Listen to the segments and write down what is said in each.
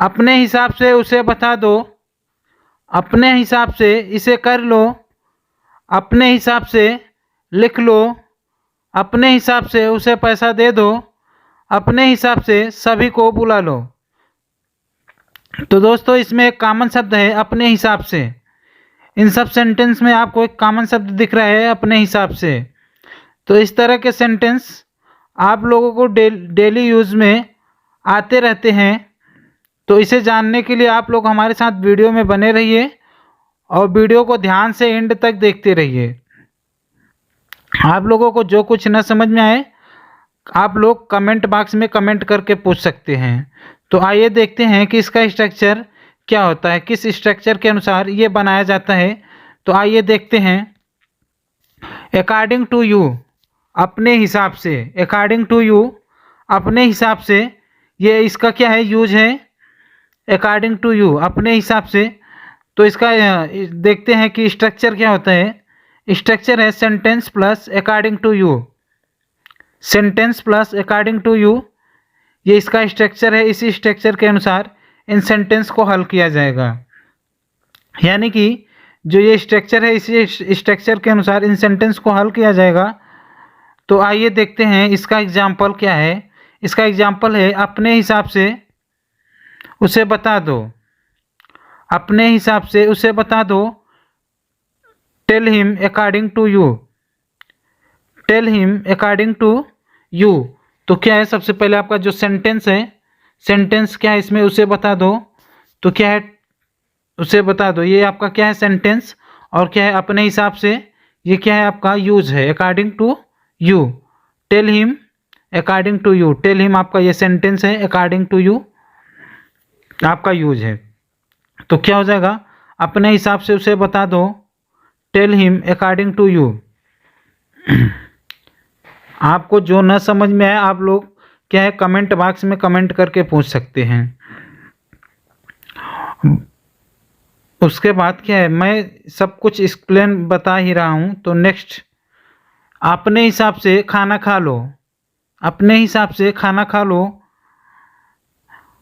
अपने हिसाब से उसे बता दो, अपने हिसाब से इसे कर लो, अपने हिसाब से लिख लो, अपने हिसाब से उसे पैसा दे दो, अपने हिसाब से सभी को बुला लो। तो दोस्तों इसमें एक कॉमन शब्द है अपने हिसाब से। इन सब सेंटेंस में आपको एक कॉमन शब्द दिख रहा है अपने हिसाब से। तो इस तरह के सेंटेंस आप लोगों को डेली यूज़ में आते रहते हैं। तो इसे जानने के लिए आप लोग हमारे साथ वीडियो में बने रहिए और वीडियो को ध्यान से एंड तक देखते रहिए। आप लोगों को जो कुछ न समझ में आए आप लोग कमेंट बॉक्स में कमेंट करके पूछ सकते हैं। तो आइए देखते हैं कि इसका स्ट्रक्चर क्या होता है, किस स्ट्रक्चर के अनुसार ये बनाया जाता है। तो आइए देखते हैं। अकॉर्डिंग टू यू, अपने हिसाब से, अकॉर्डिंग टू यू अपने हिसाब से, ये इसका क्या है, यूज है। अकॉर्डिंग टू यू अपने हिसाब से। तो इसका देखते हैं कि स्ट्रक्चर क्या होता है। स्ट्रक्चर है sentence plus according to you, sentence plus according to you, ये इसका स्ट्रक्चर है। इसी स्ट्रक्चर के अनुसार इन सेंटेंस को हल किया जाएगा। यानी कि जो ये स्ट्रक्चर है इसी स्ट्रक्चर के अनुसार इन सेंटेंस को हल किया जाएगा। तो आइए देखते हैं इसका एग्जाम्पल क्या है। इसका एग्जाम्पल है अपने हिसाब से उसे बता दो, अपने हिसाब से उसे बता दो। Tell him according to you, tell him according to you. तो क्या है, सबसे पहले आपका जो सेंटेंस है, सेंटेंस क्या है इसमें, उसे बता दो। तो क्या है, उसे बता दो, ये आपका क्या है सेंटेंस। और क्या है अपने हिसाब से, ये क्या है आपका यूज है according to you. Tell him according to you, tell him आपका ये सेंटेंस है, अकॉर्डिंग टू यू आपका यूज है। तो क्या हो जाएगा, अपने हिसाब से उसे बता दो। Tell him according to you. आपको जो न समझ में आए आप लोग क्या है कमेंट बॉक्स में कमेंट करके पूछ सकते हैं। उसके बाद क्या है, मैं सब कुछ एक्सप्लेन बता ही रहा हूँ। तो नेक्स्ट, अपने हिसाब से खाना खा लो, अपने हिसाब से खाना खा लो।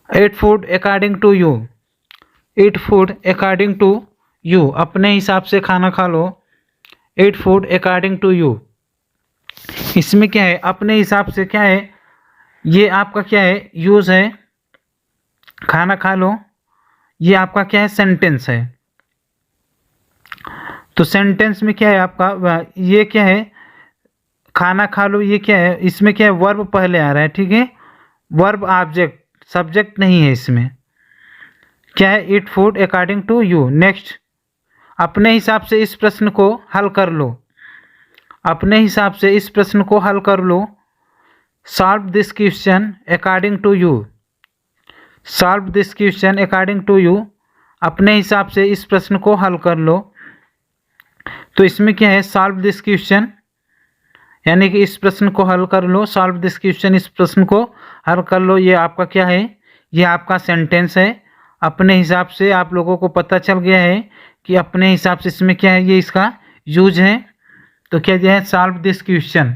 Eat food according to you, eat food according to you, अपने हिसाब से खाना खा लो। Eat food according to you. इसमें क्या है, अपने हिसाब से क्या है, ये आपका क्या है यूज है, खाना खा लो। ये आपका क्या है सेंटेंस है। तो सेंटेंस में क्या है आपका, ये क्या है खाना खा लो, ये क्या है, इसमें क्या है वर्ब पहले आ रहा है, ठीक है। वर्ब ऑब्जेक्ट, सब्जेक्ट नहीं है इसमें। क्या है, eat food according to you. Next, अपने हिसाब से इस प्रश्न को हल कर लो, अपने हिसाब से इस प्रश्न को हल कर लो। Solve this question according to you, solve this question according to you, अपने हिसाब से इस प्रश्न को हल कर लो। तो इसमें क्या है, सॉल्व दिस क्वेश्चन, यानी कि इस प्रश्न को हल कर लो। सॉल्व दिस क्वेश्चन, इस प्रश्न को हल कर लो। ये आपका क्या है, ये आपका सेंटेंस है। अपने हिसाब से आप लोगों को पता चल गया है कि अपने हिसाब से इसमें क्या है, ये इसका यूज है। तो क्या दिया है, सॉल्व दिस क्वेश्चन,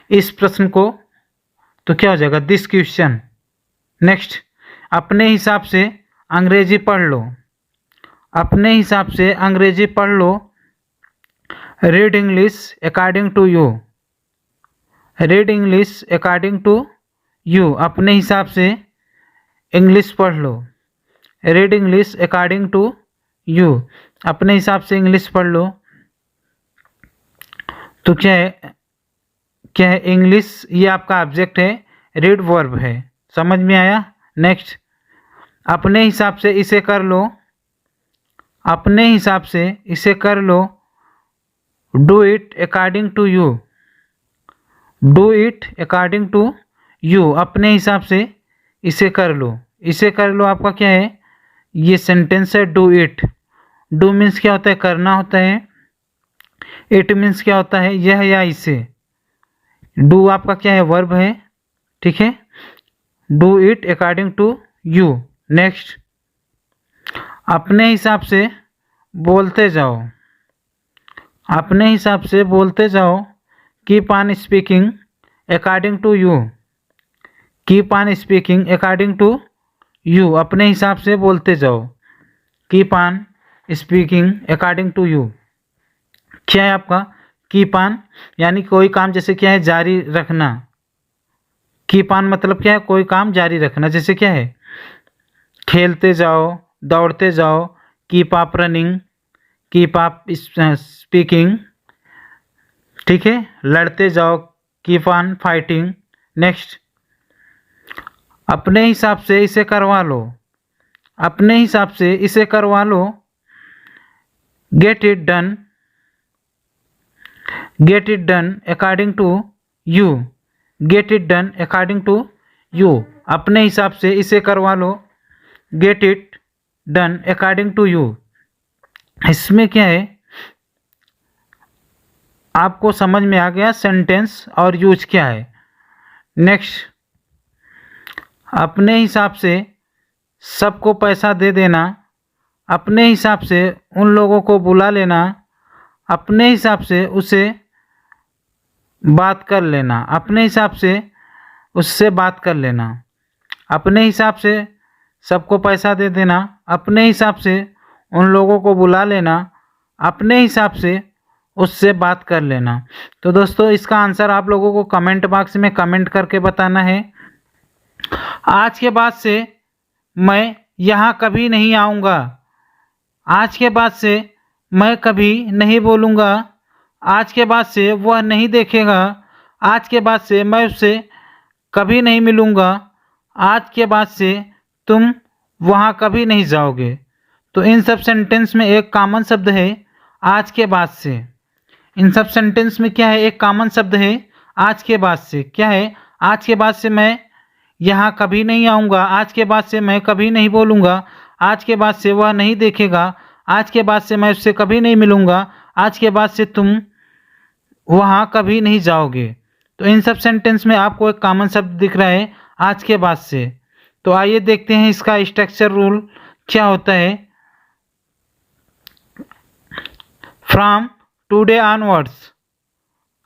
इस प्रश्न को। तो क्या हो जाएगा, दिस क्वेश्चन। नेक्स्ट, अपने हिसाब से अंग्रेजी पढ़ लो, अपने हिसाब से अंग्रेजी पढ़ लो। Read English according to you, read English according to you, अपने हिसाब से इंग्लिश पढ़ लो। Read English according to you, अपने हिसाब से इंग्लिश पढ़ लो। तो क्या है, क्या है इंग्लिश, ये आपका ऑब्जेक्ट है, रीड वर्ब है। समझ में आया। नेक्स्ट, अपने हिसाब से इसे कर लो, अपने हिसाब से इसे कर लो। Do it according to you, do it according to you, अपने हिसाब से इसे कर लो, इसे कर लो आपका क्या है, ये सेंटेंस है। डू इट, डू मीन्स क्या होता है, करना होता है। इट मीन्स क्या होता है, यह या इसे। डू आपका क्या है, वर्ब है, ठीक है। Do it according to you. Next, अपने हिसाब से बोलते जाओ, अपने हिसाब से बोलते जाओ। Keep on speaking according to you, keep on speaking according to you, अपने हिसाब से बोलते जाओ। Keep on speaking according to you. क्या है आपका कीप ऑन, यानी कोई काम जैसे क्या है जारी रखना। कीप ऑन मतलब क्या है कोई काम जारी रखना। जैसे क्या है खेलते जाओ, दौड़ते जाओ, keep up running, keep up speaking, ठीक है। लड़ते जाओ, कीप ऑन फाइटिंग। नेक्स्ट, अपने हिसाब से इसे करवा लो, अपने हिसाब से इसे करवा लो। Get it done, get it done according to you, get it done according to you, अपने हिसाब से इसे करवा लो। Get it done according to you. इसमें क्या है आपको समझ में आ गया सेंटेंस और यूज क्या है। नेक्स्ट, अपने हिसाब से सबको पैसा दे देना, अपने हिसाब से उन लोगों को बुला लेना, अपने हिसाब से उसे बात कर लेना, अपने हिसाब से उससे बात कर लेना। अपने हिसाब से सबको पैसा दे देना, अपने हिसाब से उन लोगों को बुला लेना, अपने हिसाब से उससे बात कर लेना। तो दोस्तों इसका आंसर आप लोगों को कमेंट बॉक्स में कमेंट करके बताना है। आज के बाद से मैं यहाँ कभी नहीं आऊँगा, आज के बाद से मैं कभी नहीं बोलूँगा, आज के बाद से वह नहीं देखेगा, आज के बाद से मैं उससे कभी नहीं मिलूँगा, आज के बाद से तुम वहाँ कभी नहीं जाओगे। तो इन सब सेंटेंस में एक कॉमन शब्द है आज के बाद से। इन सब सेंटेंस में क्या है एक कॉमन शब्द है आज के बाद से। क्या है आज के बाद से मैं यहाँ कभी नहीं आऊँगा, आज के बाद से मैं कभी नहीं बोलूँगा, आज के बाद से वह नहीं देखेगा, आज के बाद से मैं उससे कभी नहीं मिलूँगा, आज के बाद से तुम वहाँ कभी नहीं जाओगे। तो इन सब सेंटेंस में आपको एक कॉमन शब्द दिख रहा है आज के बाद से। तो आइए देखते हैं इसका स्ट्रक्चर रूल क्या होता है। फ्रॉम टुडे ऑनवर्ड्स,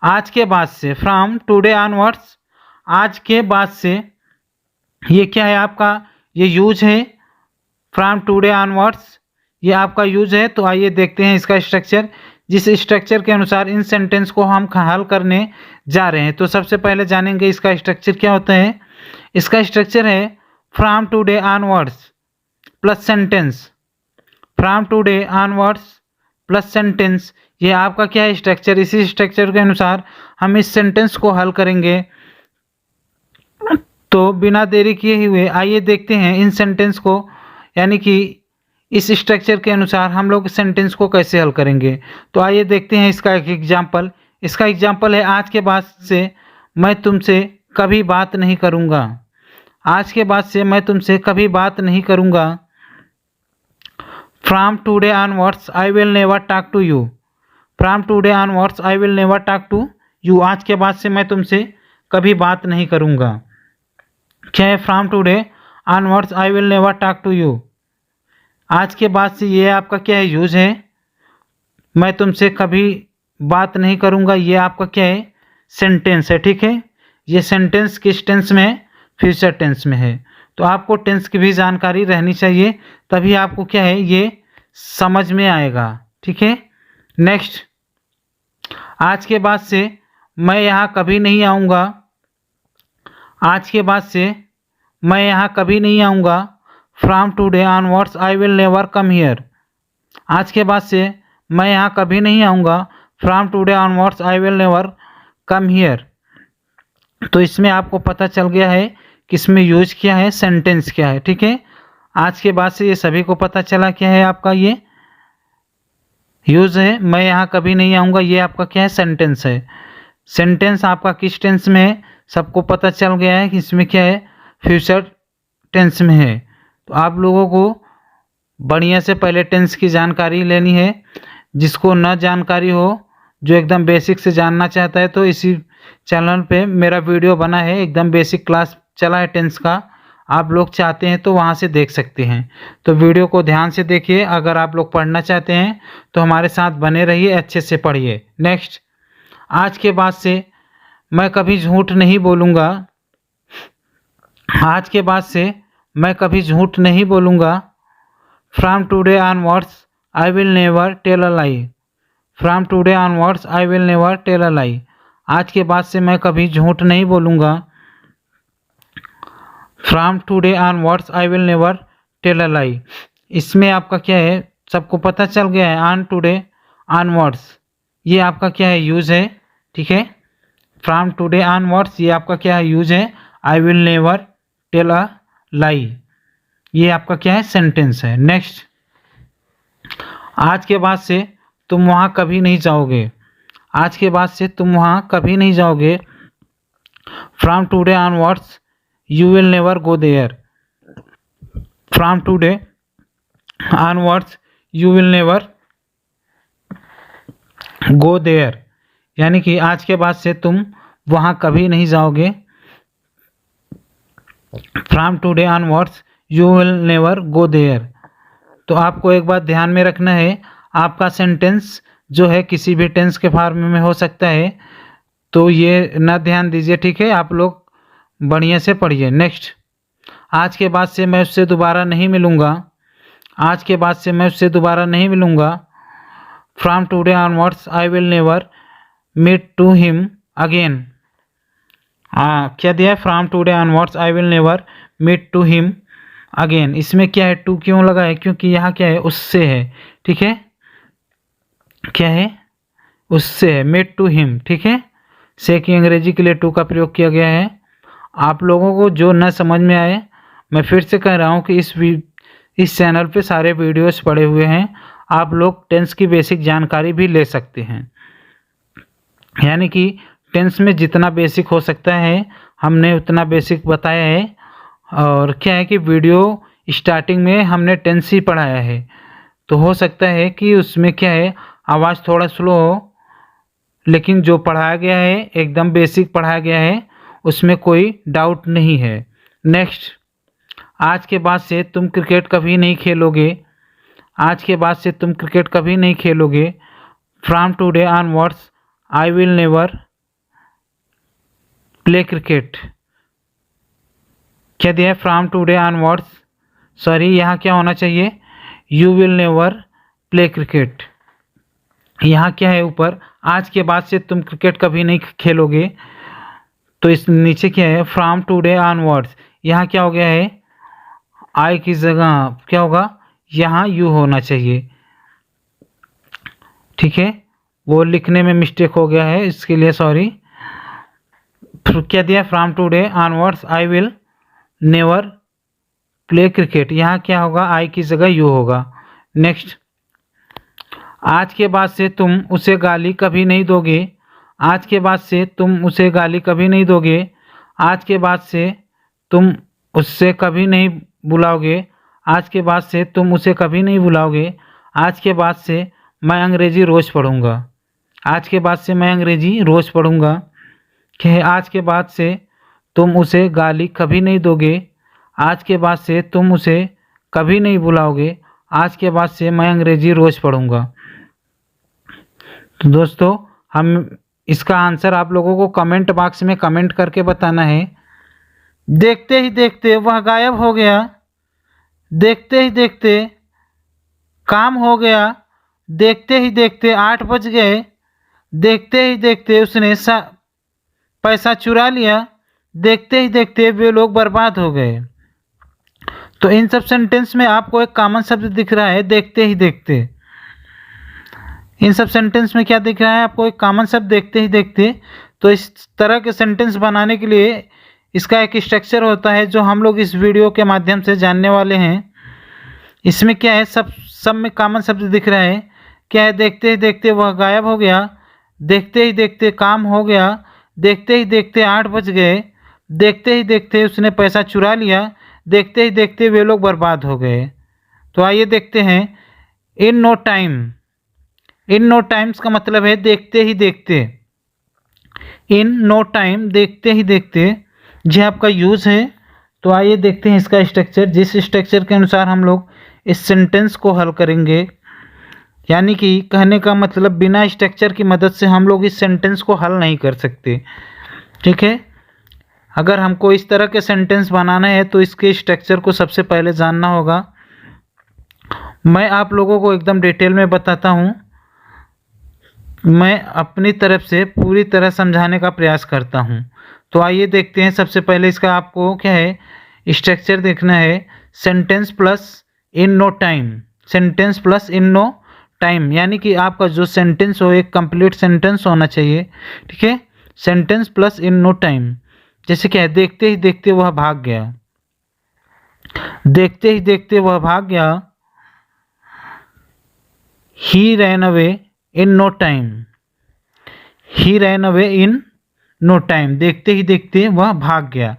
आज के बाद से, फ्रॉम टुडे ऑनवर्ड्स, आज के बाद से, ये क्या है आपका ये यूज है। फ्रॉम टुडे ऑनवर्ड्स ये आपका यूज है। तो आइए देखते हैं इसका स्ट्रक्चर, जिस स्ट्रक्चर के अनुसार इन सेंटेंस को हम हल करने जा रहे हैं। तो सबसे पहले जानेंगे इसका स्ट्रक्चर क्या होता है। इसका स्ट्रक्चर है from today onwards plus sentence, from today onwards plus sentence, ये आपका क्या है स्ट्रक्चर। इसी स्ट्रक्चर के अनुसार हम इस सेंटेंस को हल करेंगे। तो बिना देरी किए हुए आइए देखते हैं इन सेंटेंस को, यानी कि इस स्ट्रक्चर के अनुसार हम लोग सेंटेंस को कैसे हल करेंगे। तो आइए देखते हैं इसका एक एग्जाम्पल। इसका एग्जाम्पल है आज के बाद से मैं तुमसे कभी बात नहीं करूँगा, आज के बाद से मैं तुमसे कभी बात नहीं करूँगा। From today onwards I will never talk to you, from today onwards I will never talk to you, आज के बाद से मैं तुमसे कभी बात नहीं करूँगा। क्या है from today onwards I will never talk to you, आज के बाद से ये आपका क्या है यूज है। मैं तुमसे कभी बात नहीं करूँगा ये आपका क्या है सेंटेंस है, ठीक है। ये सेंटेंस किस टेंस में है फ्यूचर टेंस में है। तो आपको टेंस की भी जानकारी रहनी चाहिए, तभी आपको क्या है ये समझ में आएगा, ठीक है। नेक्स्ट, आज के बाद से मैं यहाँ कभी नहीं आऊँगा, आज के बाद से मैं यहाँ कभी नहीं आऊँगा। From today onwards I will never come here, आज के बाद से मैं यहाँ कभी नहीं आऊँगा। From today onwards I will never come here. तो इसमें आपको पता चल गया है कि इसमें यूज क्या है, सेंटेंस क्या है, ठीक है। आज के बाद से ये सभी को पता चला क्या है आपका ये यूज है। मैं यहाँ कभी नहीं आऊँगा ये आपका क्या है सेंटेंस है। सेंटेंस आपका किस टेंस में है सबको पता चल गया है कि इसमें क्या है फ्यूचर टेंस में है। तो आप लोगों को बढ़िया से पहले टेंस की जानकारी लेनी है। जिसको न जानकारी हो, जो एकदम बेसिक से जानना चाहता है, तो इसी चैनल पे मेरा वीडियो बना है, एकदम बेसिक क्लास चला है टेंस का। आप लोग चाहते हैं तो वहाँ से देख सकते हैं। तो वीडियो को ध्यान से देखिए। अगर आप लोग पढ़ना चाहते हैं तो हमारे साथ बने रहिए, अच्छे से पढ़िए। नेक्स्ट, आज के बाद से मैं कभी झूठ नहीं बोलूँगा, आज के बाद से मैं कभी झूठ नहीं बोलूँगा। From today onwards I will never tell a lie. From today onwards I will never tell a lie. आज के बाद से मैं कभी झूठ नहीं बोलूँगा। From today onwards I will never tell a lie. इसमें आपका क्या है, सबको पता चल गया है। ऑन टुडे ऑनवर्ड्स ये आपका क्या है, यूज़ है। ठीक है, फ्रॉम टुडे ऑनवर्ड्स ये आपका क्या है, यूज़ है। I will never tell a lie ये आपका क्या है, सेंटेंस है। नेक्स्ट, आज के बाद से तुम वहाँ कभी नहीं जाओगे। आज के बाद से तुम वहाँ कभी नहीं जाओगे। From today onwards you will never go there. From today onwards you will never go there, यानी कि आज के बाद से तुम वहाँ कभी नहीं जाओगे। From today onwards you will never go there. तो आपको एक बात ध्यान में रखना है, आपका सेंटेंस जो है किसी भी टेंस के फॉर्म में हो सकता है, तो ये ना ध्यान दीजिए। ठीक है, आप लोग बढ़िया से पढ़िए। नेक्स्ट, आज के बाद से मैं उससे दोबारा नहीं मिलूँगा। आज के बाद से मैं उससे दोबारा नहीं मिलूँगा। From today onwards I will never meet to him again. क्या दिया है, from today onwards I will never meet to him again. इसमें क्या है, टू क्यों लगा है, क्योंकि यहाँ क्या है, उससे है। ठीक है, क्या है, उससे है, मीट टू हिम। ठीक है, से की अंग्रेजी के लिए टू का प्रयोग किया गया है। आप लोगों को जो न समझ में आए, मैं फिर से कह रहा हूँ कि इस चैनल पे सारे वीडियोस पड़े हुए हैं, आप लोग टेंस की बेसिक जानकारी भी ले सकते हैं। यानी कि टेंस में जितना बेसिक हो सकता है हमने उतना बेसिक बताया है। और क्या है कि वीडियो स्टार्टिंग में हमने टेंस ही पढ़ाया है, तो हो सकता है कि उसमें क्या है, आवाज़ थोड़ा स्लो हो, लेकिन जो पढ़ाया गया है एकदम बेसिक पढ़ाया गया है, उसमें कोई डाउट नहीं है। नेक्स्ट, आज के बाद से तुम क्रिकेट कभी नहीं खेलोगे। आज के बाद से तुम क्रिकेट कभी नहीं खेलोगे। From today onwards I will never play cricket. क्या दिया है, फ्रॉम टुडे ऑनवर्ड्स, सॉरी यहाँ क्या होना चाहिए, you will never play cricket. यहाँ क्या है ऊपर, आज के बाद से तुम क्रिकेट कभी नहीं खेलोगे, तो इस नीचे क्या है, फ्रॉम टुडे ऑनवर्ड्स, यहाँ क्या हो गया है, आई की जगह क्या होगा, यहाँ यू होना चाहिए। ठीक है, वो लिखने में मिस्टेक हो गया है, इसके लिए सॉरी। क्या दिया, from today onwards I will never play cricket, यहाँ क्या होगा, आई की जगह यू होगा। नेक्स्ट, आज के बाद से तुम उसे गाली कभी नहीं दोगे। आज के बाद से तुम उसे गाली कभी नहीं दोगे। आज के बाद से तुम उससे कभी नहीं बुलाओगे। आज के बाद से तुम उसे कभी नहीं बुलाओगे। आज के बाद से मैं अंग्रेज़ी रोज़ पढ़ूँगा। आज के बाद से मैं अंग्रेज़ी रोज़ पढ़ूँगा। कि आज के बाद से तुम उसे गाली कभी नहीं दोगे। आज के बाद से तुम उसे कभी नहीं बुलाओगे। आज के बाद से मैं अंग्रेज़ी रोज़ पढ़ूँगा। तो दोस्तों, हम इसका आंसर आप लोगों को कमेंट बॉक्स में कमेंट करके बताना है। देखते ही देखते वह गायब हो गया। देखते ही देखते काम हो गया। देखते ही देखते 8 बज गए। देखते ही देखते उसने पैसा चुरा लिया। देखते ही देखते वे लोग बर्बाद हो गए। तो इन सब सेंटेंस में आपको एक कॉमन शब्द दिख रहा है, देखते ही देखते। इन सब सेंटेंस में क्या दिख रहा है आपको, एक कॉमन शब्द, देखते ही देखते। तो इस तरह के सेंटेंस बनाने के लिए इसका एक स्ट्रक्चर होता है जो हम लोग इस वीडियो के माध्यम से जानने वाले हैं। इसमें क्या है, सब में कॉमन शब्द दिख रहा है। क्या है, देखते ही देखते वह गायब हो गया। देखते ही देखते काम हो गया। देखते ही देखते 8 बज गए। देखते ही देखते उसने पैसा चुरा लिया। देखते ही देखते वे लोग बर्बाद हो गए। तो आइए देखते हैं, in no time. In no times का मतलब है देखते ही देखते। इन नो टाइम, देखते ही देखते, ये आपका यूज़ है। तो आइए देखते हैं इसका स्ट्रक्चर। जिस स्ट्रक्चर के अनुसार हम लोग इस सेंटेंस को हल करेंगे, यानी कि कहने का मतलब बिना स्ट्रक्चर की मदद से हम लोग इस सेंटेंस को हल नहीं कर सकते। ठीक है, अगर हमको इस तरह के सेंटेंस बनाना है तो इसके स्ट्रक्चर को सबसे पहले जानना होगा। मैं आप लोगों को एकदम डिटेल में बताता हूँ। मैं अपनी तरफ से पूरी तरह समझाने का प्रयास करता हूँ। तो आइए देखते हैं। सबसे पहले इसका आपको क्या है, स्ट्रक्चर देखना है। Sentence plus in no time, sentence plus in no time, यानी कि आपका जो सेंटेंस हो एक कंप्लीट सेंटेंस होना चाहिए, ठीक है। Sentence plus in no time. जैसे क्या है, देखते ही देखते वह भाग गया, देखते ही देखते वह भाग गया। He ran away in no time, he ran away in no time, देखते ही देखते वह भाग गया।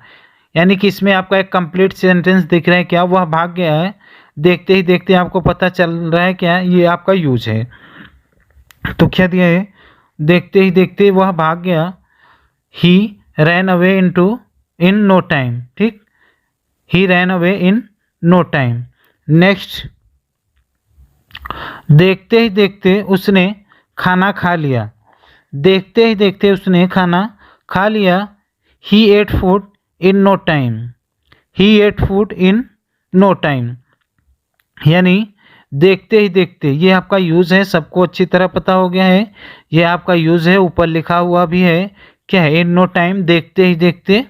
यानी कि इसमें आपका एक कंप्लीट सेंटेंस दिख रहा है, क्या वह भाग गया है। देखते ही देखते आपको पता चल रहा है क्या, ये आपका यूज है। तो क्या दिया है, देखते ही देखते वह भाग गया। He ran away in no time, ठीक। He ran away in no time. Next, देखते ही देखते उसने खाना खा लिया, देखते ही देखते उसने खाना खा लिया। He ate food in no time, he ate food in no time. यानी देखते ही देखते, ये आपका यूज़ है, सबको अच्छी तरह पता हो गया है। ये आपका यूज़ है, ऊपर लिखा हुआ भी है, क्या है, इन नो टाइम, देखते ही देखते।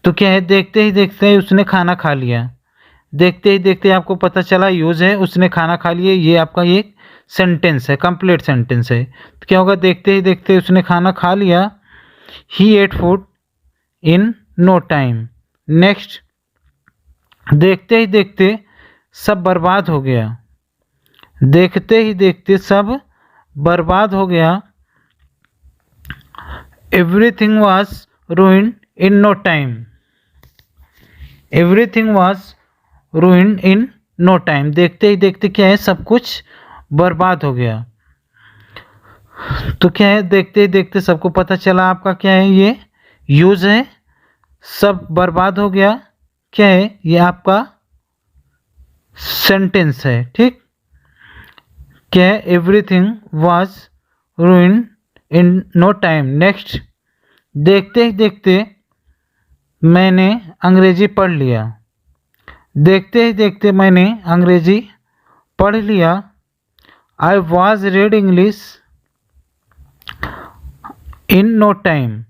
तो क्या है, देखते ही देखते उसने खाना खा लिया, देखते ही देखते आपको पता चला यूज़ है, उसने खाना खा लिया। ये आपका एक सेंटेंस है, कंप्लीट सेंटेंस है। तो क्या होगा, देखते ही देखते उसने खाना खा लिया। He ate food in no time. Next, देखते ही देखते सब बर्बाद हो गया, देखते ही देखते सब बर्बाद हो गया। Everything was ruined in no time, everything was ruined in no time. देखते ही देखते क्या है, सब कुछ बर्बाद हो गया। तो क्या है, देखते ही देखते सबको पता चला आपका क्या है, ये यूज है। सब बर्बाद हो गया, क्या है, ये आपका सेंटेंस है, ठीक। क्या है, everything was ruined in no time. Next, देखते ही देखते मैंने अंग्रेजी पढ़ लिया, देखते ही देखते मैंने अंग्रेजी पढ़ लिया। I was read English in no time,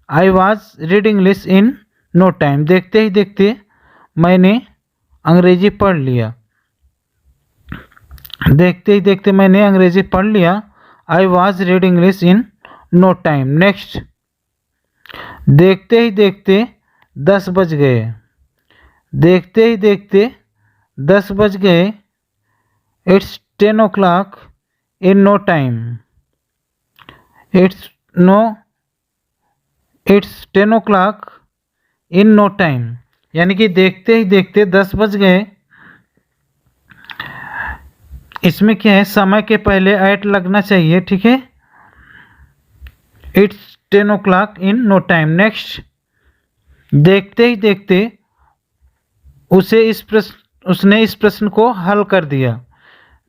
I was read English in no time. देखते ही देखते मैंने अंग्रेजी पढ़ लिया, देखते ही देखते मैंने अंग्रेजी पढ़ लिया। I was read English in no time. Next, देखते ही देखते 10 बज गए, देखते ही देखते 10 बज गए। It's 10 o'clock in no time, it's 10 o'clock in no time. यानी कि देखते ही देखते 10 बज गए। इसमें क्या है, समय के पहले एट लगना चाहिए, ठीक है। It's 10 o'clock in no time. Next, देखते ही देखते उसने इस प्रश्न को हल कर दिया,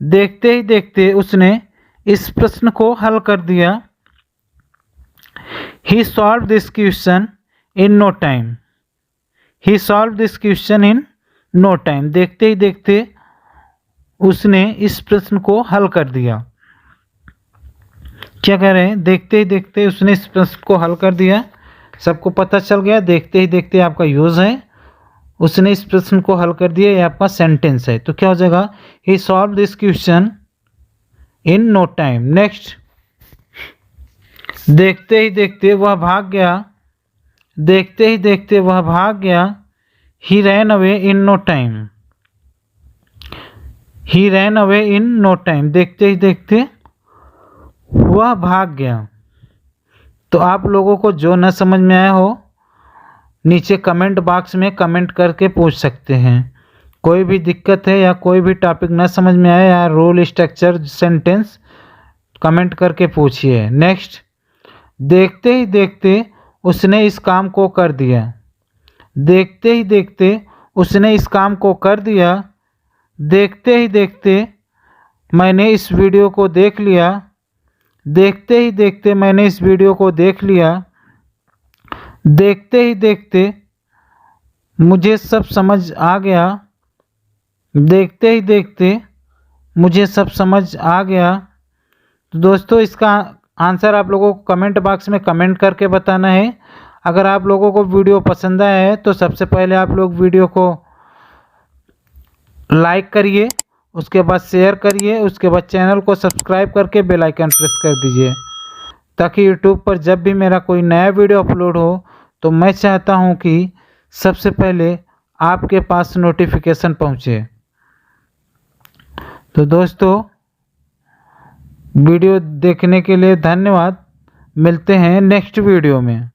देखते ही देखते उसने इस प्रश्न को हल कर दिया। He solve this question in no time, he solve this question in no time. देखते ही देखते उसने इस प्रश्न को हल कर दिया। क्या कह रहे हैं, देखते ही देखते उसने इस प्रश्न को हल कर दिया, सबको पता चल गया। देखते ही देखते आपका यूज है, उसने इस प्रश्न को हल कर दिया, ये आपका सेंटेंस है। तो क्या हो जाएगा, he solve this question in no time. Next, देखते ही देखते वह भाग गया, देखते ही देखते वह भाग गया। He ran away in no time, he ran away in no time. देखते ही देखते वह भाग गया। तो आप लोगों को जो न समझ में आया हो, नीचे कमेंट बॉक्स में कमेंट करके पूछ सकते हैं। कोई भी दिक्कत है या कोई भी टॉपिक न समझ में आए या रूल स्ट्रक्चर सेंटेंस, कमेंट करके पूछिए। नेक्स्ट, देखते ही देखते उसने इस काम को कर दिया, देखते ही देखते उसने इस काम को कर दिया। देखते ही देखते मैंने इस वीडियो को देख लिया, देखते ही देखते मैंने इस वीडियो को देख लिया। देखते ही देखते मुझे सब समझ आ गया। देखते ही देखते मुझे सब समझ आ गया। तो दोस्तों इसका आंसर आप लोगों को कमेंट बॉक्स में कमेंट करके बताना है। अगर आप लोगों को वीडियो पसंद आया है तो सबसे पहले आप लोग वीडियो को लाइक करिए, उसके बाद शेयर करिए, उसके बाद चैनल को सब्सक्राइब करके बेल आइकन प्रेस कर दीजिए, ताकि यूट्यूब पर जब भी मेरा कोई नया वीडियो अपलोड हो तो मैं चाहता हूं कि सबसे पहले आपके पास नोटिफिकेशन पहुंचे। तो दोस्तों वीडियो देखने के लिए धन्यवाद। मिलते हैं नेक्स्ट वीडियो में।